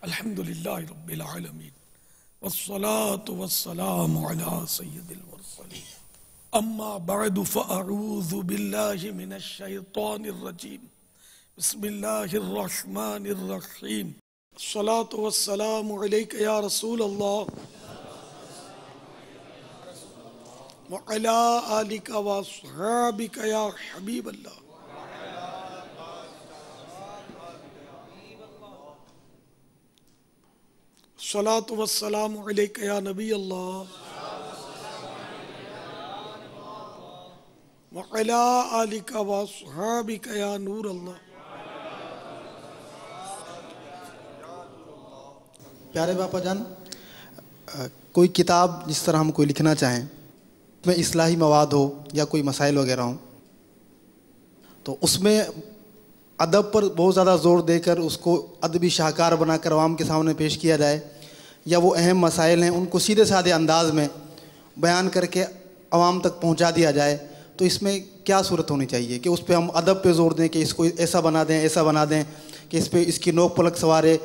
الحمدللہ رب العالمین والصلاة والسلام علی سید المرسلین اما بعد فاعوذ باللہ من الشیطان الرجیم بسم اللہ الرحمن الرحیم الصلاة والسلام علیک یا رسول اللہ وعلی آلک واصحابک یا حبیب اللہ الصلاة والسلام علیک یا نبی اللہ وعلی آلک واصحابک یا نور اللہ۔ پیارے باپا جان، کوئی کتاب جس طرح ہم کوئی لکھنا چاہیں، اس میں اصلاحی مواد ہو یا کوئی مسائل وغیرہ ہوں، تو اس میں ادب پر بہت زیادہ زور دے کر اس کو ادبی شاہکار بنا کر عوام کے سامنے پیش کیا جائے، یا وہ اہم مسائل ہیں ان کو سیدھے سادھے انداز میں بیان کر کے عوام تک پہنچا دیا جائے، تو اس میں کیا صورت ہونی چاہیے کہ اس پہ ہم ادب پہ زور دیں کہ اس کو ایسا بنا دیں ایسا بنا دیں کہ اس پہ اس کی نوک پلک سوارے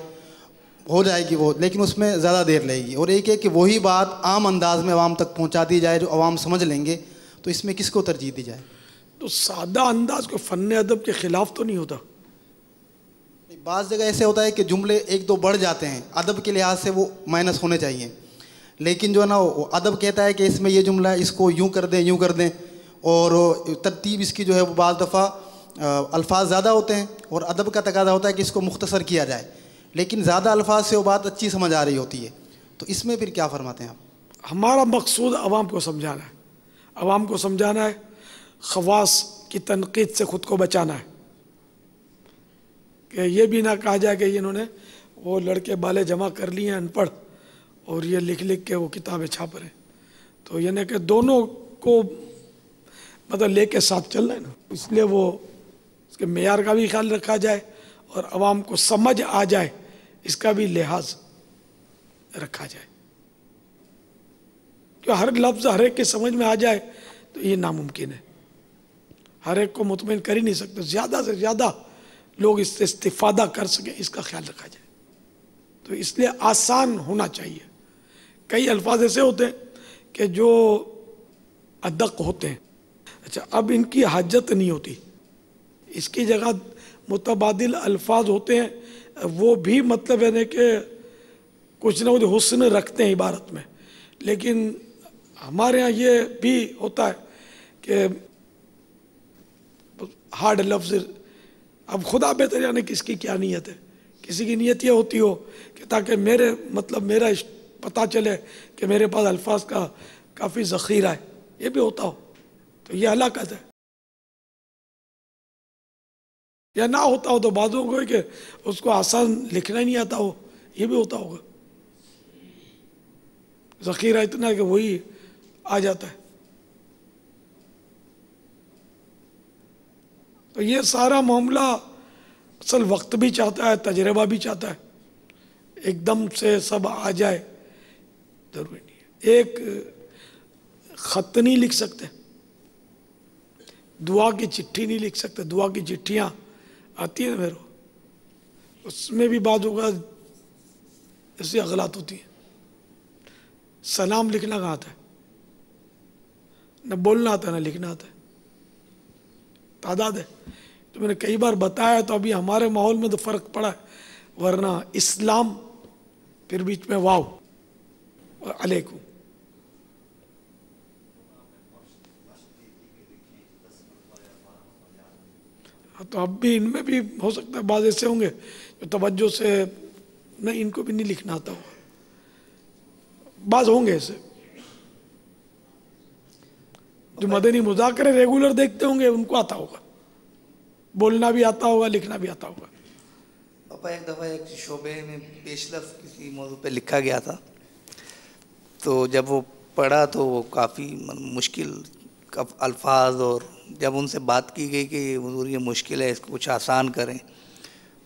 ہو جائے گی وہ، لیکن اس میں زیادہ دیر لگے گی، اور ایک ہے کہ وہی بات عام انداز میں عوام تک پہنچا دی جائے جو عوام سمجھ لیں گے، تو اس میں کس کو ترجیح دی جائے؟ تو سادہ انداز کو فن ادب کے خلاف تو نہیں ہوتا؟ بعض جگہ ایسے ہوتا ہے کہ جملے ایک دو بڑھ جاتے ہیں، ادب کے لحاظ سے وہ مائنس ہونے چاہیے، لیکن جو ہے نا وہ ادب کہتا ہے کہ اس میں یہ جملہ ہے، اس کو یوں کر دیں یوں کر دیں، اور ترتیب اس کی جو ہے وہ بعض دفعہ الفاظ زیادہ ہوتے ہیں اور ادب کا تقاضا ہوتا ہے کہ اس کو مختصر کیا جائے، لیکن زیادہ الفاظ سے وہ بات اچھی سمجھ آ رہی ہوتی ہے، تو اس میں پھر کیا فرماتے ہیں آپ؟ ہمارا مقصود عوام کو سمجھانا ہے، عوام کو سمجھانا ہے، خواص کی تنقید سے خود کو بچانا ہے، کہ یہ بھی نہ کہا جائے کہ انہوں نے وہ لڑکے بالے جمع کر لیے ہیں ان پڑھ اور یہ لکھ لکھ کے وہ کتابیں چھاپ رہے ہیں، تو یعنی کہ دونوں کو مطلب لے کے ساتھ چل رہے ہیں نا، اس لیے وہ اس کے معیار کا بھی خیال رکھا جائے اور عوام کو سمجھ آ جائے اس کا بھی لحاظ رکھا جائے، کہ ہر لفظ ہر ایک کے سمجھ میں آ جائے تو یہ ناممکن ہے، ہر ایک کو مطمئن کر ہی نہیں سکتے، زیادہ سے زیادہ لوگ اس سے استفادہ کر سکیں اس کا خیال رکھا جائے، تو اس لیے آسان ہونا چاہیے۔ کئی الفاظ ایسے ہوتے ہیں کہ جو ادق ہوتے ہیں، اچھا اب ان کی حاجت نہیں ہوتی، اس کی جگہ متبادل الفاظ ہوتے ہیں، وہ بھی مطلب ہے کہ کچھ نہ کچھ حسن رکھتے ہیں عبارت میں، لیکن ہمارے ہاں یہ بھی ہوتا ہے کہ ہارڈ لفظ، اب خدا بہتر جانے کس کی کیا نیت ہے، کسی کی نیت یہ ہوتی ہو کہ تاکہ میرا پتہ چلے کہ میرے پاس الفاظ کا کافی ذخیرہ ہے، یہ بھی ہوتا ہو تو یہ ہلاکت ہے، یا نہ ہوتا ہو تو بعضوں کو کہ اس کو آسان لکھنا ہی نہیں آتا ہو، یہ بھی ہوتا ہوگا، ذخیرہ اتنا ہے کہ وہی آ جاتا ہے، تو یہ سارا معاملہ اصل وقت بھی چاہتا ہے، تجربہ بھی چاہتا ہے، ایک دم سے سب آ جائے ضروری نہیں ہے، ایک خط نہیں لکھ سکتے، دعا کی چٹھی نہیں لکھ سکتے، دعا کی چٹھیاں آتی ہیں میرے، اس میں بھی بعض اوقات ایسی اغلاط ہوتی ہیں، سلام لکھنا کہاں آتا ہے، نہ بولنا آتا ہے نہ لکھنا آتا ہے، تعداد ہے، تو میں نے کئی بار بتایا، تو ابھی ہمارے ماحول میں تو فرق پڑا ہے، ورنہ اسلام پھر بیچ میں واو اور علیکم، تو اب بھی ان میں بھی ہو سکتا ہے بعض ایسے ہوں گے جو توجہ سے نہیں، ان کو بھی نہیں لکھنا آتا ہوگا، بعض ہوں گے ایسے جو مدنی مذاکرے ریگولر دیکھتے ہوں گے، ان کو آتا ہوگا، بولنا بھی آتا ہوگا، لکھنا بھی آتا ہوگا۔ پاپا ایک دفعہ ایک شعبے میں پیش لفظ کسی موضوع پہ لکھا گیا تھا، تو جب وہ پڑھا تو وہ کافی مشکل الفاظ، اور جب ان سے بات کی گئی کہ حضور یہ مشکل ہے، اس کو کچھ آسان کریں،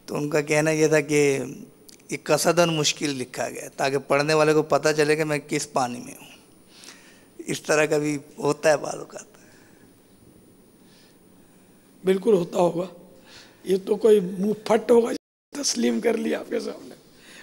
تو ان کا کہنا یہ تھا کہ یہ قصداً مشکل لکھا گیا تاکہ پڑھنے والے کو پتہ چلے کہ میں کس پانی میں ہوں، اس طرح کا بھی ہوتا ہے بعض اوقات۔ بالکل ہوتا ہوگا، یہ تو کوئی منہ پھٹ ہوگا تسلیم کر لیا آپ کے سامنے،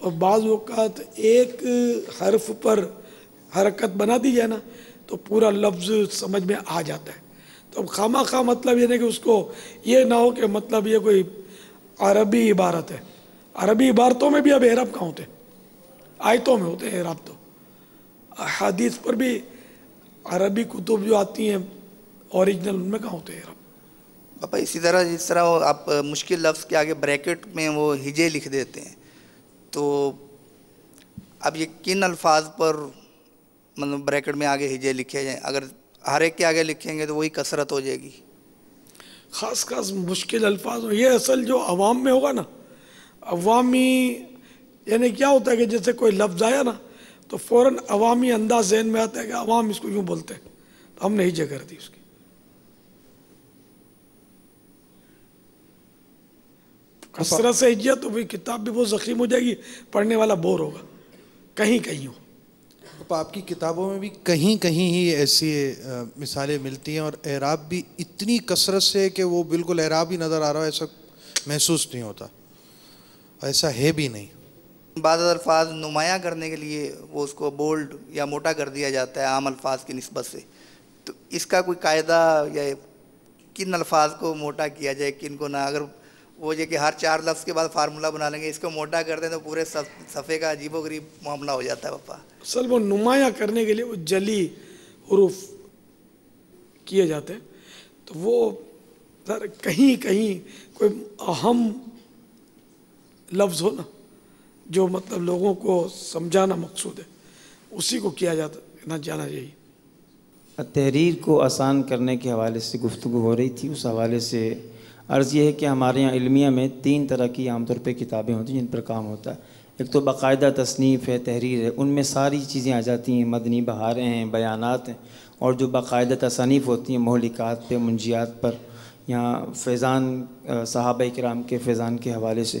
اور بعض اوقات ایک حرف پر حرکت بنا دی جائے نا تو پورا لفظ سمجھ میں آ جاتا ہے. تو اب خواہ خواہ مطلب یہ نہیں کہ اس کو یہ نہ ہو کہ مطلب یہ کوئی عربی عبارت ہے. عربی عبارتوں میں بھی اب اعراب کہاں ہوتے ہیں؟ آیتوں میں ہوتے ہیں اعراب. تو حدیث پر بھی عربی کتب جو آتی ہیں اوریجنل ان میں کہاں ہوتے ہیں اعراب. پاپا اسی طرح جس طرح وہ آپ مشکل لفظ کے آگے بریکٹ میں وہ ہجے لکھ دیتے ہیں، تو اب یہ کن الفاظ پر مطلب بریکٹ میں آگے ہجے لکھے جائیں؟ اگر ہر ایک کے آگے لکھیں گے تو وہی کثرت ہو جائے گی. خاص خاص مشکل الفاظ یہ اصل جو عوام میں ہوگا نا، عوامی یعنی کیا ہوتا ہے کہ جیسے کوئی لفظ آیا نا تو فوراً عوامی انداز ذہن میں آتا ہے کہ عوام اس کو یوں بولتے ہیں، تو ہم نے ہجے کر دی اس کی. کثرت سے ہجے تو بھی کتاب بھی بہت زخیم ہو جائے گی، پڑھنے والا بور ہوگا. کہیں کہیں ہو. آپ کی کتابوں میں بھی کہیں کہیں ہی ایسی مثالیں ملتی ہیں، اور اعراب بھی اتنی کثرت سے کہ وہ بالکل اعراب ہی نظر آ رہا ہے، ایسا محسوس نہیں ہوتا، ایسا ہے بھی نہیں. بعض الفاظ نمایاں کرنے کے لیے وہ اس کو بولڈ یا موٹا کر دیا جاتا ہے عام الفاظ کی نسبت سے. تو اس کا کوئی قاعدہ یا کن الفاظ کو موٹا کیا جائے کن کو نہ؟ اگر وہ یہ کہ ہر 4 لفظ کے بعد فارمولہ بنا لیں گے، اس کو موٹا کر دیں تو پورے صفحے کا عجیب و غریب معاملہ ہو جاتا ہے پاپا. اصل وہ نمایاں کرنے کے لیے وہ جلی حروف کیے جاتے ہیں. تو وہ کہیں کہیں کوئی اہم لفظ ہو نا جو مطلب لوگوں کو سمجھانا مقصود ہے، اسی کو کیا جانا جانا چاہیے. تحریر کو آسان کرنے کے حوالے سے گفتگو ہو رہی تھی. اس حوالے سے عرض یہ ہے کہ ہمارے یہاں علمیہ میں 3 طرح کی عام طور پہ کتابیں ہوتی ہیں جن پر کام ہوتا ہے. ایک تو باقاعدہ تصنیف ہے، تحریر ہے، ان میں ساری چیزیں آ جاتی ہیں، مدنی بہاریں ہیں، بیانات ہیں. اور جو باقاعدہ تصانیف ہوتی ہیں مہلکات پہ، منجیات پر، یا فیضان صحابہ کرام کے فیضان کے حوالے سے،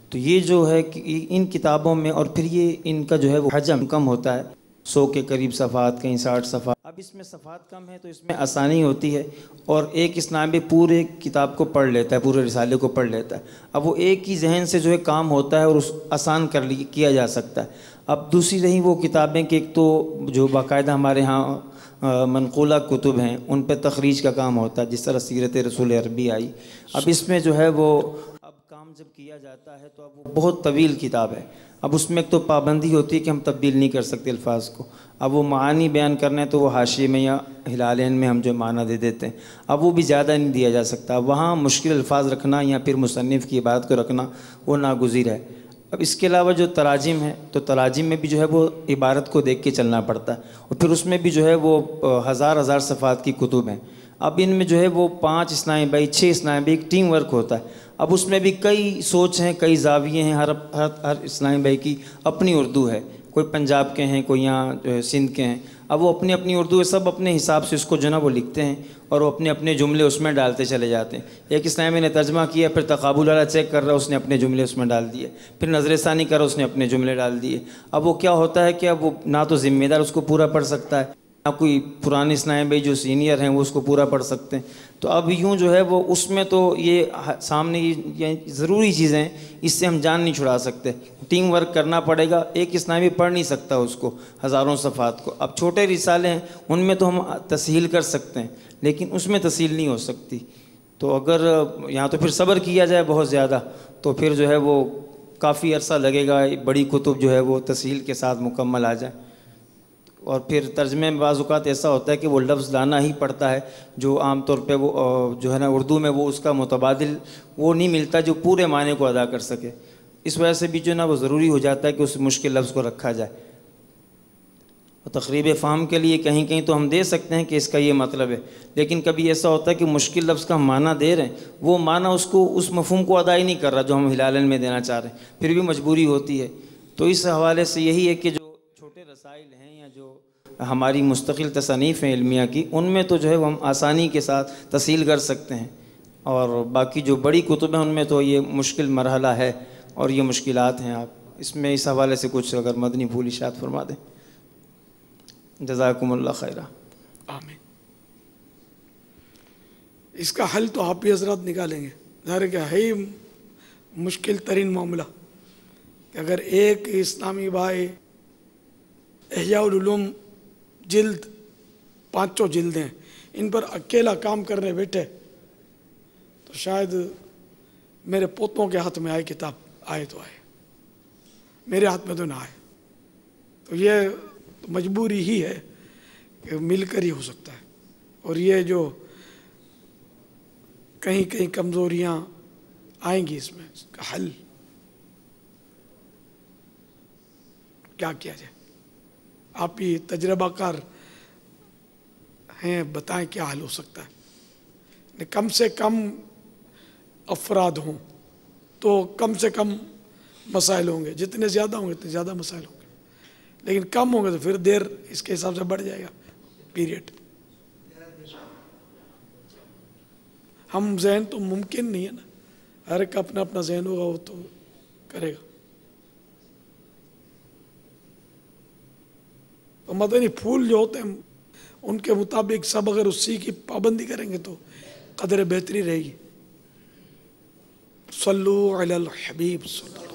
تو یہ جو ہے کہ ان کتابوں میں، اور پھر یہ ان کا جو ہے وہ حجم کم ہوتا ہے، 100 کے قریب صفحات، کہیں 60 صفحات. اب اس میں صفحات کم ہیں تو اس میں آسانی ہوتی ہے، اور ایک اسلامی پورے کتاب کو پڑھ لیتا ہے، پورے رسالے کو پڑھ لیتا ہے. اب وہ ایک ہی ذہن سے جو ہے کام ہوتا ہے اور اس آسان کیا جا سکتا ہے. اب دوسری رہی وہ کتابیں کہ ایک تو جو باقاعدہ ہمارے ہاں منقولہ کتب ہیں ان پہ تخریج کا کام ہوتا ہے، جس طرح سیرت رسول عربی آئی. اب اس میں جو ہے وہ اب کام جب کیا جاتا ہے تو اب وہ بہت طویل کتاب ہے. اب اس میں ایک تو پابندی ہوتی ہے کہ ہم تبدیل نہیں کر سکتے الفاظ کو. اب وہ معانی بیان کرنے تو وہ حاشیے میں یا ہلالین میں ہم جو معنی دے دیتے ہیں، اب وہ بھی زیادہ نہیں دیا جا سکتا. وہاں مشکل الفاظ رکھنا یا پھر مصنف کی عبارت کو رکھنا وہ ناگزیر ہے. اب اس کے علاوہ جو تراجم ہے تو تراجم میں بھی جو ہے وہ عبارت کو دیکھ کے چلنا پڑتا ہے، اور پھر اس میں بھی جو ہے وہ ہزار صفحات کی کتب ہیں. اب ان میں جو ہے وہ 5 اسلامی بھائی 6 اسلامی بھائی ایک ٹیم ورک ہوتا ہے. اب اس میں بھی کئی سوچ ہیں، کئی زاویے ہیں، ہر اسلامی بھائی کی اپنی اردو ہے. کوئی پنجاب کے ہیں، کوئی یہاں جو ہے سندھ کے ہیں. اب وہ اپنی اپنی اردو ہے، سب اپنے حساب سے اس کو جو ہے وہ لکھتے ہیں اور وہ اپنے اپنے جملے اس میں ڈالتے چلے جاتے ہیں. ایک اسلامی نے ترجمہ کیا، پھر تقابل والا چیک کر رہا اس نے اپنے جملے اس میں ڈال دیے، پھر نظر ثانی کر رہا اس نے اپنے جملے ڈال دیے. اب وہ کیا ہوتا ہے کہ اب وہ نہ تو ذمہ دار اس کو پورا پڑھ سکتا ہے، نہ کوئی پرانے اسلامی بھائی جو سینئر ہیں وہ اس کو پورا پڑھ سکتے ہیں. تو اب یوں جو ہے وہ اس میں تو یہ سامنے یہ ضروری چیزیں ہیں، اس سے ہم جان نہیں چھڑا سکتے. ٹیم ورک کرنا پڑے گا. ایک اسلامی پڑھ نہیں سکتا اس کو ہزاروں صفحات کو. اب چھوٹے رسالے ہیں ان میں تو ہم تسہیل کر سکتے ہیں لیکن اس میں تسہیل نہیں ہو سکتی. تو اگر یہاں تو پھر صبر کیا جائے بہت زیادہ تو پھر جو ہے وہ کافی عرصہ لگے گا، بڑی کتب جو ہے وہ تسہیل کے ساتھ مکمل آ جائے. اور پھر ترجمے میں بعض اوقات ایسا ہوتا ہے کہ وہ لفظ لانا ہی پڑتا ہے جو عام طور پہ وہ جو ہے نا اردو میں وہ اس کا متبادل وہ نہیں ملتا جو پورے معنی کو ادا کر سکے. اس وجہ سے بھی جو ہے نا وہ ضروری ہو جاتا ہے کہ اس مشکل لفظ کو رکھا جائے. اور تقریب فہم کے لیے کہیں کہیں تو ہم دے سکتے ہیں کہ اس کا یہ مطلب ہے، لیکن کبھی ایسا ہوتا ہے کہ مشکل لفظ کا ہم معنی دے رہے ہیں، وہ معنی اس کو اس مفہوم کو ادا ہی نہیں کر رہا جو ہم ہلالین میں دینا چاہ رہے ہیں، پھر بھی مجبوری ہوتی ہے. تو اس حوالے سے یہی ہے کہ جو چھوٹے رسائل ہیں یا جو ہماری مستقل تصانیف ہیں علمیہ کی، ان میں تو جو ہے وہ ہم آسانی کے ساتھ تسہیل کر سکتے ہیں. اور باقی جو بڑی کتب ہیں ان میں تو یہ مشکل مرحلہ ہے اور یہ مشکلات ہیں. آپ اس میں اس حوالے سے کچھ اگر مدنی پھول ارشاد فرما دیں. جزاکم اللہ خیرہ. آمین. اس کا حل تو آپ بھی حضرات نکالیں گے، ظاہر کیا ہے ہی مشکل ترین معاملہ. کہ اگر ایک اسلامی بھائی احیاء العلوم جلد 5 جلدیں ان پر اکیلا کام کرنے بیٹھے تو شاید میرے پوتوں کے ہاتھ میں آئے کتاب، آئے تو آئے، میرے ہاتھ میں تو نہ آئے. تو یہ مجبوری ہی ہے کہ مل کر ہی ہو سکتا ہے. اور یہ جو کہیں کہیں کمزوریاں آئیں گی اس میں، اس کا حل کیا کیا جائے؟ آپ ہی تجربہ کار ہیں، بتائیں کیا حل ہو سکتا ہے. کم سے کم افراد ہوں تو کم سے کم مسائل ہوں گے، جتنے زیادہ ہوں گے اتنے زیادہ مسائل ہوں گے، لیکن کم ہوں گے تو پھر دیر اس کے حساب سے بڑھ جائے گا پیریڈ. ہم ذہن تو ممکن نہیں ہے نا، ہر ایک اپنا اپنا ذہن ہوگا وہ تو کرے گا. تو مدنی پھول جو ہوتے ہیں ان کے مطابق سب اگر اسی کی پابندی کریں گے تو قدر بہتری رہے گی. صلو علی الحبیب صلی اللہ